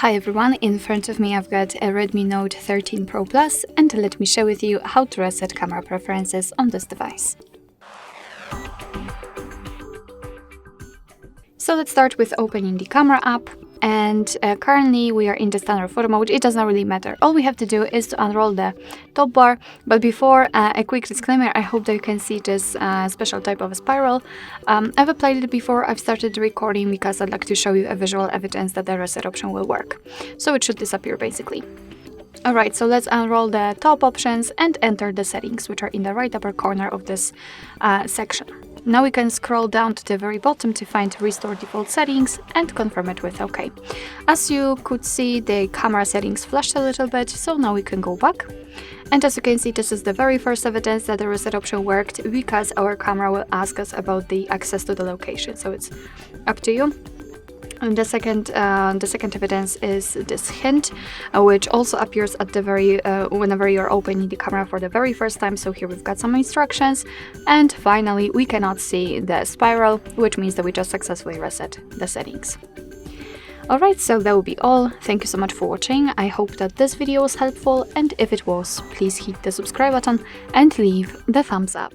Hi everyone, in front of me I've got a Redmi Note 13 Pro Plus, and let me share with you how to reset camera preferences on this device. So let's start with opening the camera app, and currently we are in the standard photo mode. It does not really matter. All we have to do is to unroll the top bar, but before, a quick disclaimer. I hope that you can see this special type of a spiral. I've applied it before I've started the recording because I'd like to show you a visual evidence that the reset option will work. So it should disappear basically. Alright, so let's unroll the top options and enter the settings, which are in the right upper corner of this section. Now we can scroll down to the very bottom to find Restore Default Settings and confirm it with OK. As you could see, the camera settings flashed a little bit, so now we can go back. And as you can see, this is the very first evidence that the reset option worked, because our camera will ask us about the access to the location, so it's up to you. And the second evidence is this hint, which also appears at the very whenever you're opening the camera for the very first time. So here we've got some instructions, and finally we cannot see the spiral, which means that we just successfully reset the settings. Alright, so that will be all. Thank you so much for watching. I hope that this video was helpful, and if it was, please hit the subscribe button and leave the thumbs up.